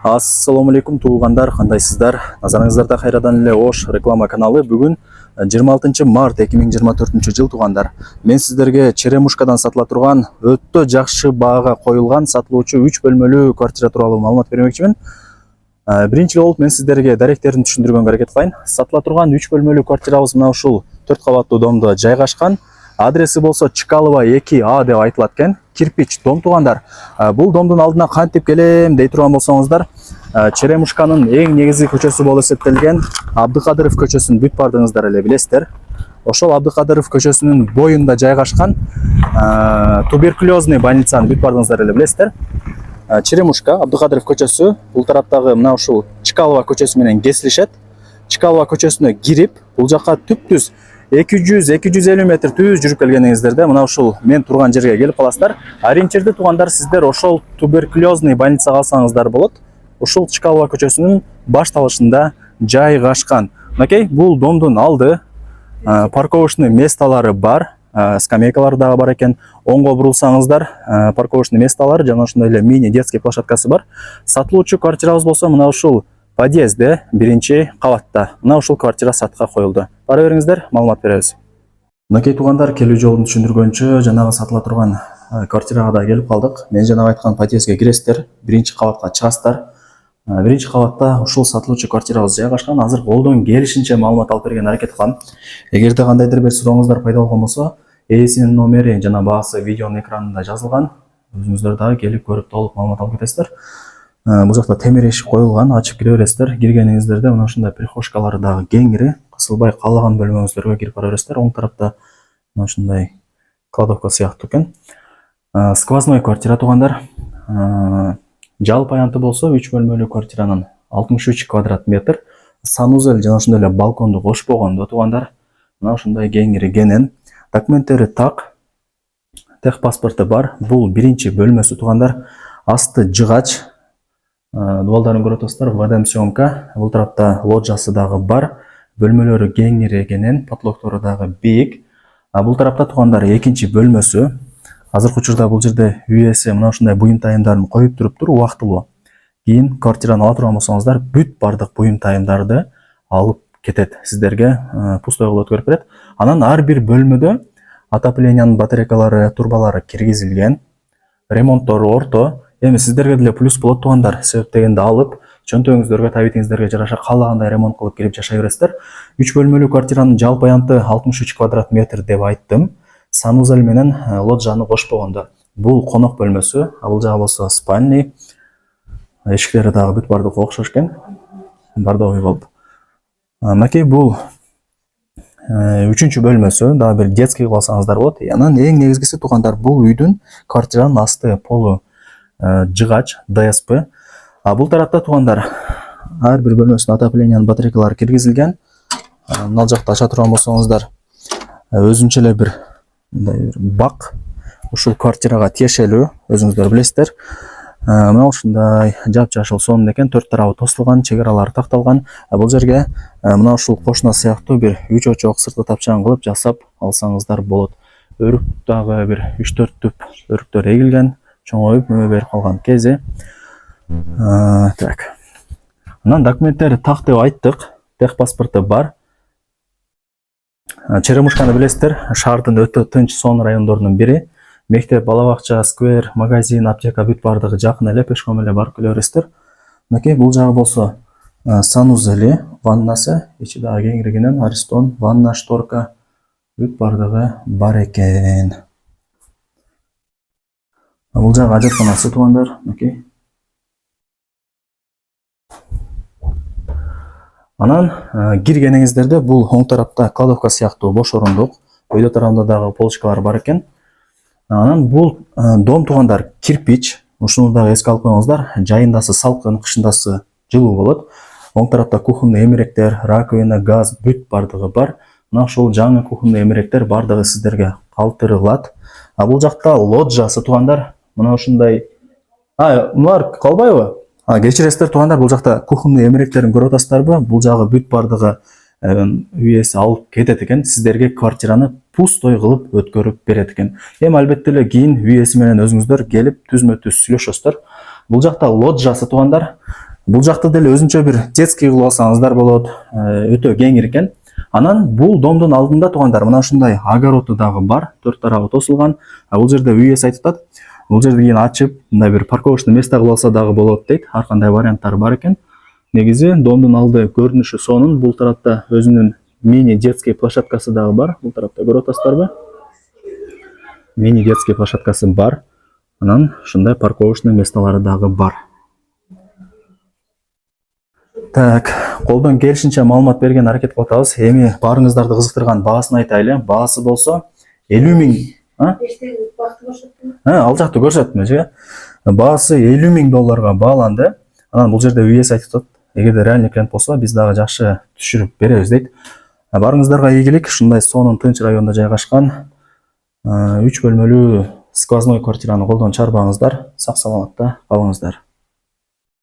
Ассаламу алейкум туугандар, кандайсыздар? Назарыңыздарда кайрадан эле Ош реклама каналы. Бүгүн 26 март 2024 жыл туугандар. Мен сиздерге Черемушкадан сатыла турган өтө жакшы баага коюлган сатылуучу 3 бөлмөлүү квартира тууралуу маалымат бермекчимин. Биринчи болуп мен сиздерге даректерин түшүндүргөнгө аракет кылайын. Сатыла турган 3 бөлмөлүү квартирабыз мына ушул 4 кабаттуу домдо жайгашкан. Адреси болсо Чкалова 2А деп айтылат экен. Кирпич дом туугандар. Бул домдун алдына кантип келем дей турган болсоңуздар, Черемушканын эң негизги көчөсү болуп эсептелген Абдыкадыров көчөсүн бүт бардыңыздар эле билесиздер. Ошол Абдыкадыров көчөсүнүн боюнда жайгашкан туберкулезный больницаны бүт бардыңыздар эле билесиздер. Черемушка, Абдыкадыров көчөсү бул тараптагы мына ушул Чкалова көчөсү менен кесилишет. Чкалова көчөсүнө кирип, бул жака түп-түз 200-250 метр түз жүрүп келгениңиздерде мына ушул мен турган жерге келип каласыздар. Ориентирди туугандар сиздер ошол туберкулезный больницага алсаңыздар болот. Ушул Чкалова көчөсүнүн башталышында жайгашкан. Мынакей, бул домдун алды, парковочный месталары бар, скамейкалары дагы бар экен. Оңго бурулсаңыздар, парковочный месталары жана ошондой эле мини детский площадкасы бар. Сатылуучу квартирабыз болсо мына ушул подъездде, биринчи кабатта. Мына ушул квартира сатка коюлду. Бара бериңиздер, маалымат беребиз. Мынакей туугандар, келүү жолун түшүндүргөнчө жанагы сатыла турган квартирага да келип калдык. Мен жанагы айткан подъездге киресиздер, биринчи кабатка чыгасыздар. Биринчи кабатта ушул сатылуучу квартирабыз жайгашкан. Азыр колдон келишинче маалымат алып берген аракет кылам. Эгерде кандайдыр бир сурооңуздар пайда болгон болсо, ээсинин номери жана баасы видеонун экранында жазылган. Өзүңүздөр дагы келип көрүп толук маалымат алып кетесиздер. Бул жакта темир эшик коюлган, ачып кире бересиздер. Киргениңиздерде мына ушундай прихожкалары дагы кеңири, кысылбай каалаган бөлмөңүздөргө кирип бара бересиздер. Оң тарапта мына ушундай кладовка сыяктуу экен. Сквозной квартира туугандар. Жалпы аянты болсо 3 бөлмөлүү квартиранын 63 квадрат метр. Санузел жана ошондой эле балконду кошпогондо туугандар. Мына ушундай кеңири кенен. Документтери так. Техпаспорту бар. Бул биринчи бөлмөсү туугандар. Асты жыгач. Дубалдарын көрүп атасыздар, водоемсъемка. Бул тарапта лоджасы дагы бар. Бөлмөлөрү кеңири экенин, потлоктору дагы бийик. Бул тарапта туугандар экинчи бөлмөсү. Азыркы учурда бул жерде үй ээси мына ушундай буюм тайымдарын коюп туруптур убактылуу. Кийин квартираны ала турган болсоңуздар, бүт бардык буюм тайымдарды алып кетет. Сиздерге пустой кылып өткөрүп берет. Анан ар бир бөлмөдө отоплениянын батарейкалары, турбалары киргизилген. Ремонттору орто. Эми сиздерге деле плюс болот туугандар. Себеп дегенде алып, чөнтөгүңүздөргө, табитиңиздерге жараша каалагандай ремонт кылып кирип жашай бересиздер. 3 бөлмөлүү квартиранын жалпы аянты 63 квадрат метр деп айттым. Санузел менен лоджаны кошпогондо. Бул конок бөлмөсү, бул жагы болсо спальный. Эшиктери дагы бүт бардыгы окшош экен. Бардыгы болуп. Мынакей бул үчүнчү бөлмөсү, дагы бир детский кылып алсаңыздар болот. Анан эң негизгиси туугандар, бул үйдүн квартиранын асты полу жыгач, ДСП. Бул тарапта туугандар ар бир бөлмөсүнө отоплениянын батарейкалары киргизилген. Мына жакта ача турган болсоңуздар, өзүнчө эле бир бак ушул квартирага тиешелүү, өзүңүздөр билесиздер. Мына ушундай жапжашыл сонун экен, төрт тарабы тосулган, чек аралары такталган. Бул жерге мына ушул кошуна сыяктуу бир 3 очок сырты тапчан кылып жасап алсаңыздар болот. Өрүк дагы бир 3-4 түп өрүктөр эгилген, чоңоюп мөбө берип калган кези. Так. Анан документтери так деп айттык. Техпаспорту бар. Черемушканы билесиздер, шаардын өтө тынч сон райондорунун бири. Мектеп, бала бакча, сквер, магазин, аптека бүт бардыгы жакын эле, пешком эле барып келе бересиздер. Мынакей бул жагы болсо санузели, ваннасы, ичи дагы кеңиригенен аристон, ванна, шторка бүт бардыгы бар экен. Бул жагы ажатканасы туугандар, мынакей. Анан киргениңиздерде бул оң тарапта кладовка сыяктуу бош орундук, өйдө тарабында дагы полочкалар бар экен. Анан бул дом туугандар кирпич, ушуну дагы эске алып коюңуздар. Жайындасы салкын, кышындасы жылуу болот. Оң тарапта кухонный эмеректер, раковина, газ бүт бардыгы бар. Мына ушул жаңы кухонный эмеректер бардыгы сиздерге калтырылат. Бул жакта лоджасы туугандар, мына ушундай. Мулар калбайбы? Кечиресиздер туугандар, бул жакта кухонный эмеректерин көрүп атасыздарбы? Бул жагы бүт бардыгы үй ээси алып кетет экен. Сиздерге квартираны пустой кылып өткөрүп берет экен. Эми албетте эле кийин үй ээси менен өзүңүздөр келип түзмө түз сүйлөшөсүздөр. Бул жакта лоджасы туугандар. Бул жакта деле өзүнчө бир детский кылып алсаңыздар болот. Өтө кеңир экен. Анан бул домдун алдында туугандар мына ушундай огороду дагы бар, 4 тарабы тосулган. Бул жерде үй ээси айтып атат, бул жерди кийин ачып, мындай бир парковочный место кылып алса дагы болот дейт. Ар кандай варианттары бар экен. Негизи домдун алды көрүнүшү сонун. Бул тарапта өзүнүн мини детский площадкасы дагы бар. Бул тарапта көрүп атасыздарбы? Мини детский площадкасы бар. Анан ушундай парковочный местолары дагы бар. Так, колдон келишинче маалымат берген аракет кылып атабыз. Эми баарыңыздарды кызыктырган баасын айтайлы. Баасы болсо 50 000. Ал жакты көрсөтмө. Баасы 50 000 долларга бааланды. Анан бул жерде үй ээси айтып атат, эгерде реальный клиент болсо биз дагы жакшы түшүрүп беребиз дейт. Баарыңыздарга ийгилик. Ушундай сонун тынч районда жайгашкан 3 бөлмөлүү сквозной квартираны колдон чарбаңыздар. Сак саламатта калыңыздар.